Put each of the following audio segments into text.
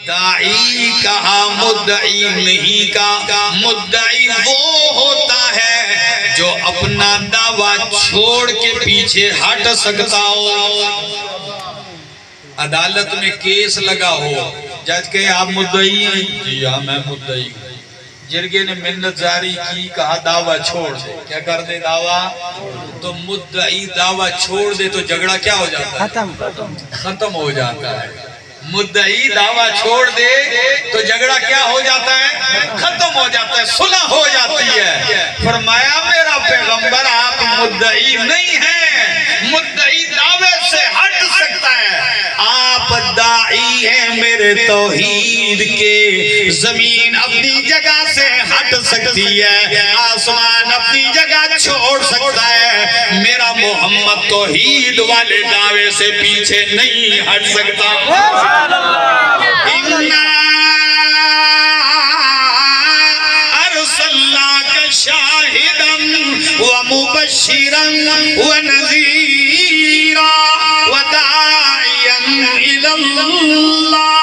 داعی کہا مدعی نہیں کہا. مدعی وہ ہوتا ہے جو اپنا دعویٰ چھوڑ کے پیچھے ہٹ سکتا ہو. عدالت میں کیس لگا ہو, جج کہے آپ مدعی ہیں؟ جی ہاں میں مدعی ہوں. جرگے نے منت جاری کی, کہا دعویٰ چھوڑ دے. کیا کر دے؟ دعویٰ. تو مدعی دعویٰ چھوڑ دے تو جھگڑا کیا ہو جاتا ہے؟ ختم ہو جاتا ہے. مدعی دعویٰ چھوڑ دے تو جھگڑا کیا ہو جاتا ہے؟ ختم ہو جاتا ہے, صلح ہو جاتی ہے. فرمایا میرا پیغمبر آپ مدعی نہیں ہیں, مدعی دعوے سے ہٹ سکتا ہے. آپ داعی ہیں میرے توحید کے. زمین اپنی جگہ سے ہٹ سکتی ہے, آسمان اپنی جگہ چھوڑ سکتا ہے, میرا محمد توحید والے دعوے سے پیچھے نہیں ہٹ سکتا. ارسلناک شاہدا ومبشرا ونذیرا وداعیا الی اللہ.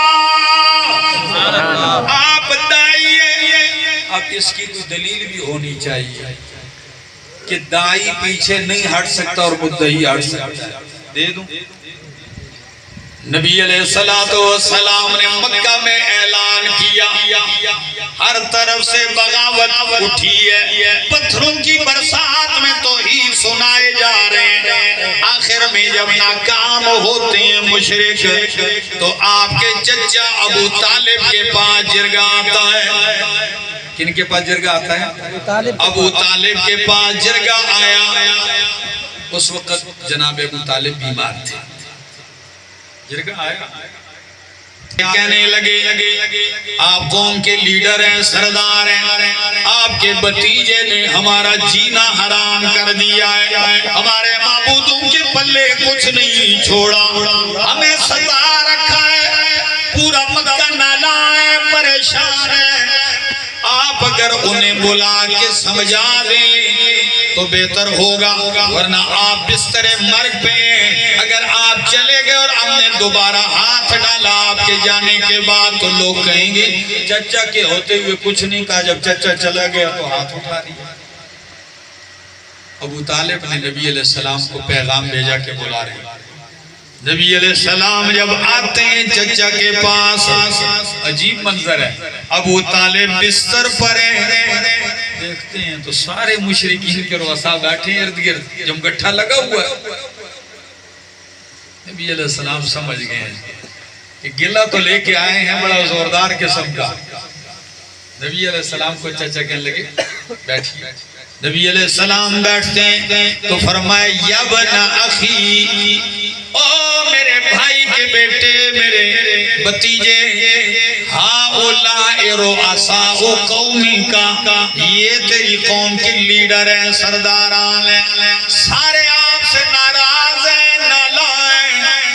آپ داعی ہیں. اب اس کی کوئی دلیل بھی ہونی چاہیے کہ داعی پیچھے نہیں ہٹ سکتا اور مدعی ہٹ سکتا ہے. دے دوں. نبی علیہ السلام نے مکہ میں اعلان کیا, ہر طرف سے بغاوت اٹھی ہے, پتھروں کی برسات میں توحید سنائے جا رہے ہیں. آخر میں جب ناکام ہوتے ہیں مشرک تو آپ کے چچا ابو طالب کے پاس جرگہ آتا ہے. کن کے پاس جرگہ آتا ہے؟ ابو طالب کے پاس جرگہ آیا. اس وقت جناب ابو طالب بیمار تھے. جرگہ آیا, کہنے لگے آپ قوم کے لیڈر ہیں, سردار ہیں, آپ کے بھتیجے نے ہمارا جینا حرام کر دیا ہے, ہمارے معبودوں کے پلے کچھ نہیں چھوڑا, ہمیں ستا رکھا ہے, پورا مکہ نالا ہے, پریشان ہے. آپ اگر انہیں بلا کے سمجھا دیں تو بہتر ہوگا, ورنہ آپ بستر مرگ پہ ہیں. اگر آپ چلے گئے اور ہم نے دوبارہ ہاتھ ڈالا آپ کے جانے کے بعد تو لوگ کہیں گے چچا کے ہوتے ہوئے کچھ نہیں کہا, جب چچا چلا گیا تو ہاتھ اٹھا دیا. ابو طالب نے نبی علیہ السلام کو پیغام بھیجا کہ بلا رہے ہیں. نبی علیہ السلام جب آتے ہیں چچا کے پاس, عجیب منظر ہے, ابو طالب بستر پر ہیں, دیکھتے ہیں تو سارے مشرکین کے رؤسا بیٹھے ارد گرد, جم گٹھا لگا ہوا ہے. نبی علیہ السلام سمجھ گئے ہیں کہ گلہ تو لے کے آئے ہیں بڑا زوردار قسم کا. نبی علیہ السلام کو چچا کہنے لگے بیٹھیے. نبی علیہ السلام بیٹھتے ہیں تو فرمائے یا بنا اخی, او میرے بھائی کے بیٹے, میرے بھتیجے, ہاؤلاء رؤساء قومی کا, یہ تیری قوم کے لیڈر ہیں, سرداران ہیں, سارے آپ سے ناراض ہیں, نالائق ہیں,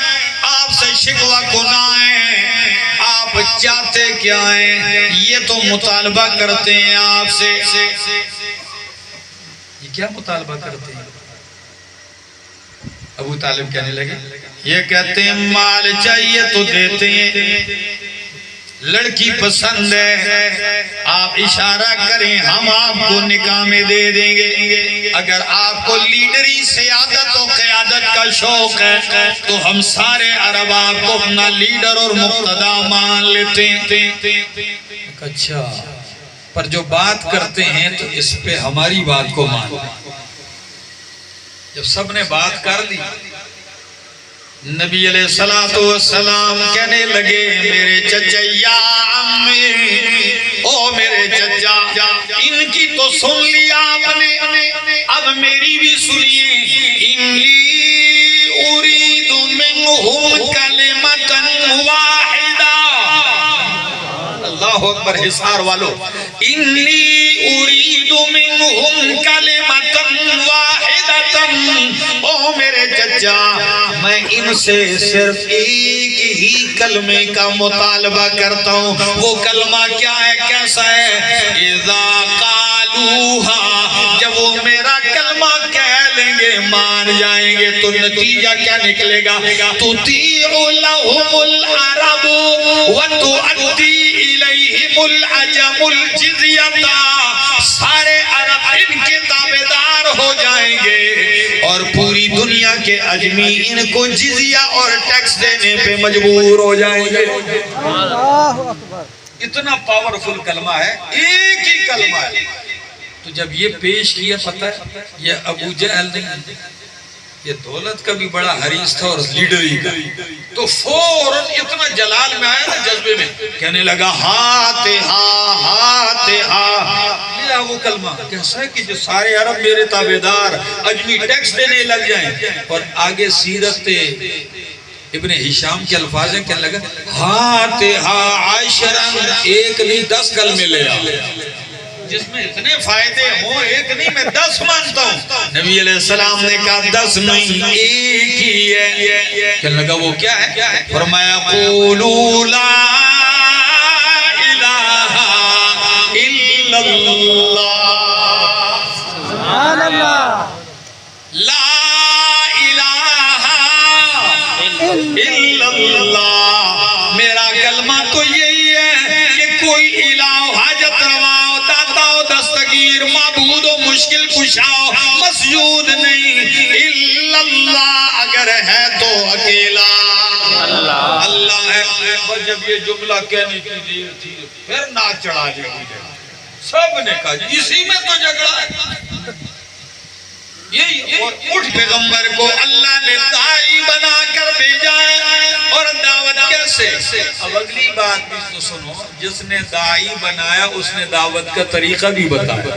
آپ سے شکوہ کنائیں. آپ چاہتے کیا ہیں؟ یہ تو مطالبہ کرتے ہیں آپ سے. یہ کیا مطالبہ کرتے ہیں؟ ابو طالب کہنے لگے, یہ کہتے ہیں مال چاہیے تو دیتے ہیں, لڑکی پسند ہے, آپ اشارہ کریں ہم آپ کو نکاح میں دے دیں گے. اگر آپ کو لیڈری سیادت و قیادت کا شوق ہے تو ہم سارے عرب آپ کو اپنا لیڈر اور مقتدا مان لیتے ہیں. اچھا, پر جو بات کرتے ہیں تو اس پہ ہماری بات کو مان. جب سب نے بات کر دی, نبی علیہ السلام کہنے لگے میرے چچا, یا امی, او میرے چچا, ان کی تو سن لیا آپ نے, اب میری بھی سنیے. انی اريد منهم کلمۃ واحدہ. اللہ اکبر, حصار والو, انی اريد منهم کلمۃ واحدہ. او میرے چچا, میں ان سے صرف ایک ہی کلمے کا مطالبہ کرتا ہوں. وہ کلمہ کیا ہے, کیسا ہے؟ اذا قالوها, جب وہ میرا کلمہ کہہ لیں گے مان جائیں گے تو نتیجہ کیا نکلے گا تطیع لهم العرب وتؤدی الیہم العجم الجزیہ سارے عرب ان کے تابعدار ہو جائیں گے اور پوری دنیا کے اجمی ان کو جزیہ اور ٹیکس دینے پہ مجبور ہو جائیں گے اتنا پاورفل کلمہ ہے ایک ہی کلمہ ہے تو جب یہ پیش کیا پتہ ہے یہ ابو جہل نہیں یہ دولت کا بھی بڑا حریص تھا اور لیڈری کا تو فوراً اتنا جلال میں آیا نا جذبے میں کہنے لگا ہاتھ لیا وہ کلمہ کیسا ہے کہ جو سارے عرب میرے تابعدار اجمی ٹیکس دینے لگ جائیں اور آگے سیرت ابن ہشام کے الفاظ ہیں کہنے لگا ہاتھ عشرن ایک نہیں 10 کلمے لے جس میں اتنے فائدے ہوں ایک نہیں میں 10 مانتا ہوں نبی علیہ السلام نے کہا 10 نہیں ایک ہی ہے کہنے لگا وہ کیا ہے فرمایا قولوا لا الہ الا اللہ سبحان اللہ لا الہ الا اللہ میرا کلمہ تو یہی ہے کہ کوئی الہ حاجت روا دستگیر معبود و مشکل کشاؤ مسجود نہیں الا اللہ اگر ہے تو اکیلا اللہ ہے پر جب یہ جملہ کہنے کی دیر تھی پھر نہ چڑھا دیا مجھے سب نے کہا اسی میں تو جھگڑا ہے یہی اور اٹھ پیغمبر کو اللہ نے داعی بنا کر بھیجا ہے اور دعوت کیسے اب اگلی بات بھی تو سنو جس نے داعی بنایا اس نے دعوت کا طریقہ بھی بتایا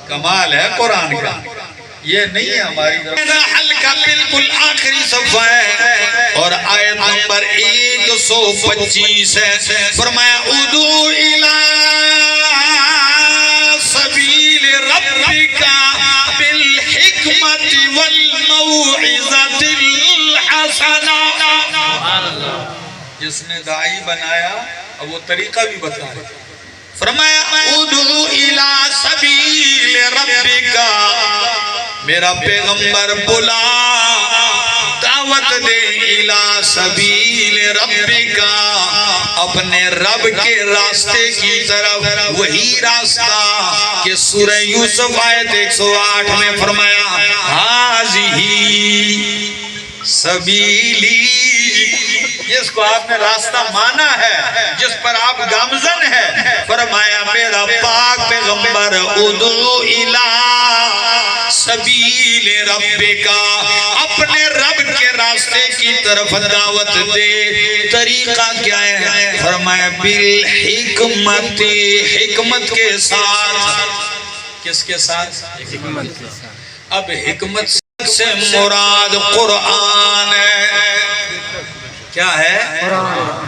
کمال ہے قرآن کا یہ نہیں ہے ہماری حلقہ بالکل آخری صفحہ ہے اور آیت نمبر 125 ہے فرمایا ادعو الی سبیل ربک بالحکمت والموعظۃ الحسنہ جس نے داعی بنایا اب وہ طریقہ بھی بتایا فرمایا ادعو الی سبیل ربک میرا پیغمبر بلا دعوت دے الی سبیل ربک اپنے رب کے راستے کی طرف وہی راستہ کہ سورہ یوسف آیت 108 میں فرمایا ہاذہ سبیلی جس کو آپ نے راستہ مانا ہے جس پر آپ گامزن ہے فرمایا میرا پاک پیغمبر ادعو الی سبیل ربک اپنے رب کے راستے کی طرف دعوت دے طریقہ کیا ہے فرمایا بالحکمت حکمت کے ساتھ کس کے ساتھ اب حکمت سے مراد قرآن ہے کیا ہے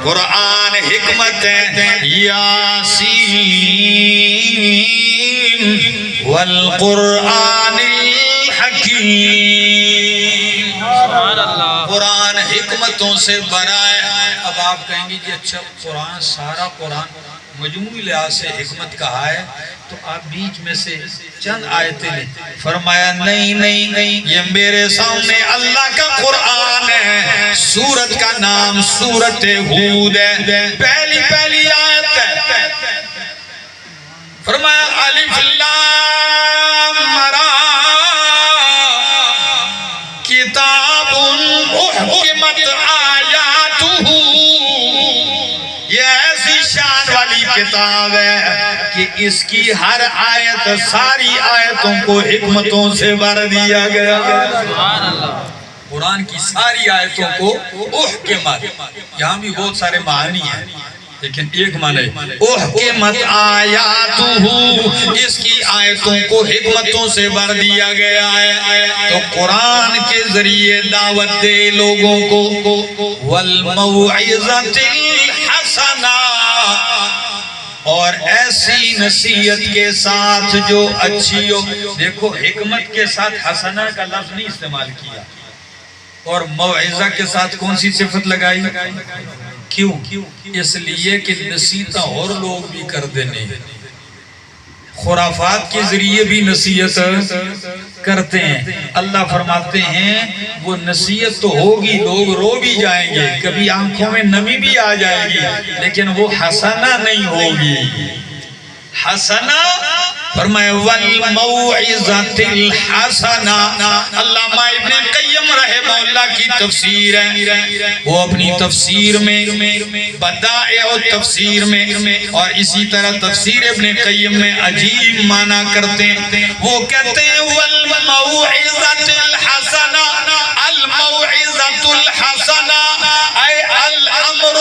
قرآن حکمت ہے یاسین والقرآن الحکیم قرآن حکمتوں سے بھرا ہے اب آپ کہیں گے کہ اچھا قرآن سارا قرآن مجموعی لحاظ سے حکمت کہا ہے تو آپ بیچ میں سے چند آیتیں لیں فرمایا نہیں یہ میرے سامنے اللہ کا قرآن ہے سورت کا نام سورت ہود ہے پہلی آیت ہے فرمایا الف لام را کتاب احکمت آیاتہ یہ ایسی شان والی کتاب ہے کہ اس کی ہر آیت ساری آیتوں کو حکمتوں سے بھر دیا گیا سبحان اللہ قرآن کی ساری آیتوں کو احکمت یہاں بھی بہت سارے معنی ہیں لیکن ایک معنی احکمت آیاتہ اس کی آیتوں کو حکمتوں سے بھر دیا گیا ہے تو قرآن کے ذریعے دعوت دے لوگوں کو والموعظۃ الحسنہ اور ایسی نصیحت کے ساتھ جو اچھی ہو دیکھو حکمت کے ساتھ حسنہ کا لفظ نہیں استعمال کیا اور موعظہ کے ساتھ کون سی صفت لگائی کیوں اس لیے کہ نصیحت اور لوگ بھی کر دینے خرافات کے ذریعے بھی نصیحت کرتے ہیں. اللہ فرماتے ہیں وہ نصیحت تو ہوگی، لوگ رو بھی جائیں گے، کبھی آنکھوں میں نمی بھی آ جائے گی، لیکن وہ حسنہ نہیں ہوگی. حسنہ فرمائے والموعظۃ الحسنہ. علامہ ابن قیم رحمہ اللہ کی تفسیر ہے، وہ اپنی تفسیر میں بدائع التفسیر میں اور اسی طرح تفسیر ابن قیم میں عجیب معنی کرتے ہیں. وہ کہتے ہیں والموعظۃ الحسنہ، الموعظۃ الحسنہ اے الامر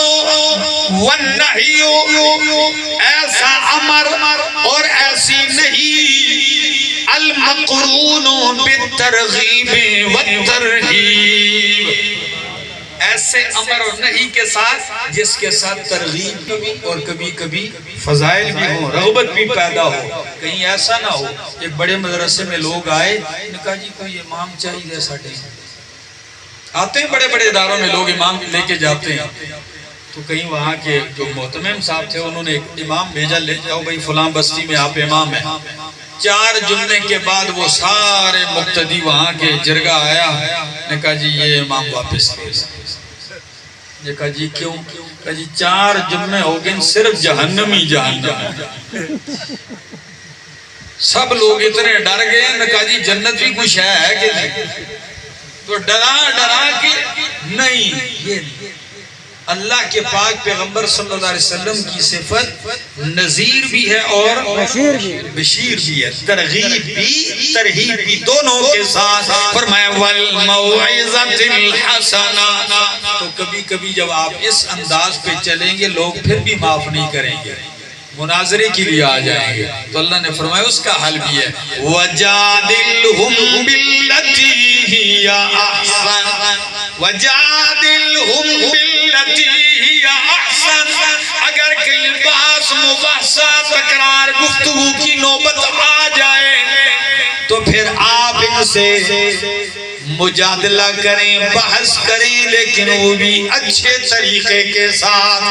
والنہی، ایسا امر اور ایسی نہیں، المقرون بالترغیب والترہیب، ایسے امر اور نہیں کے ساتھ جس کے ساتھ ترغیب بھی اور کبھی کبھی فضائل بھی ہوں، رغبت بھی پیدا ہو. کہیں ایسا نہ ہو ایک بڑے مدرسے میں لوگ آئے، نے کہا جی کوئی امام چاہیے. ساڑھے آتے ہیں بڑے بڑے اداروں میں لوگ امام لے کے جاتے ہیں، تو کہیں وہاں کے جو محتمم صاحب تھے انہوں نے ایک امام بھیجا، لے جاؤ بھائی فلاں بستی میں آپ امام ہیں. 4 جمعے کے بعد وہ سارے مقتدی وہاں کے جرگہ آیا، نے کہا جی یہ امام واپس لے. نے کہا جی کیوں؟ کہا جی 4 جمعے ہو گئے صرف جہنم ہی جہنم. سب لوگ اتنے ڈر گئے، نے کہا جی جنت بھی کچھ ہے کہ نہیں؟ تو ڈرا کہ نہیں، یہ نہیں. اللہ کے پاک پیغمبر صلی اللہ علیہ وسلم کی صفت نذیر بھی ہے اور بشیر بھی ہے، ترغیب بھی ترہیب بھی، دونوں کے ساتھ. فرمایا والموعظۃ الحسنہ. تو کبھی کبھی جب آپ اس انداز پہ چلیں گے لوگ پھر بھی معاف نہیں کریں گے، مناظرے کے لیے آ جائیں گے. تو اللہ نے فرمایا اس کا حل بھی ہے، وَجَادِلْهُمْ بِالَّتِي هِيَ أَحْسَنُ وَجَادِلْهُمْ بِالَّتِي هِيَ أَحْسَنُ. اگر کہیں بحث مباحثہ تکرار گفتگو کی نوبت آ جائے تو پھر آپ ان سے مجادلہ کریں، بحث کریں، لیکن وہ بھی اچھے طریقے کے ساتھ.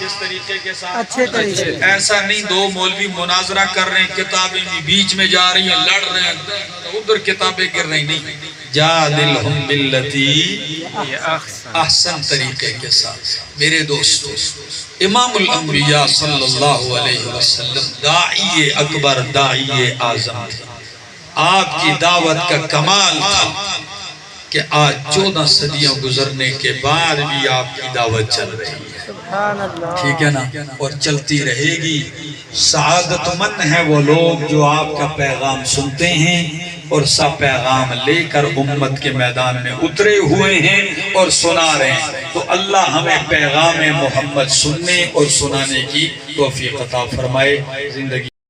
کس طریقے کے ساتھ؟ اچھے طریقے. ایسا نہیں 2 مولوی مناظرہ کر رہے ہیں، کتابیں بھی بیچ میں جا رہی ہیں، لڑ رہے ہیں، ادھر کتابیں گر رہی. نہیں، جادلہم باللتی احسن طریقے کے ساتھ. میرے دوستو، امام الانبیاء صلی اللہ علیہ وسلم داعی اکبر، داعی اعظم تھے. آپ کی دعوت کا کمال تھا کہ آج 14 صدیوں گزرنے کے بعد بھی آپ کی دعوت چل رہی ہے. ٹھیک ہے نا؟ اور چلتی رہے گی. سعادت مند ہیں وہ لوگ جو آپ کا پیغام سنتے ہیں اور سب پیغام لے کر امت کے میدان میں اترے ہوئے ہیں اور سنا رہے ہیں. تو اللہ ہمیں پیغام محمد سننے اور سنانے کی توفیق عطا فرمائے. زندگی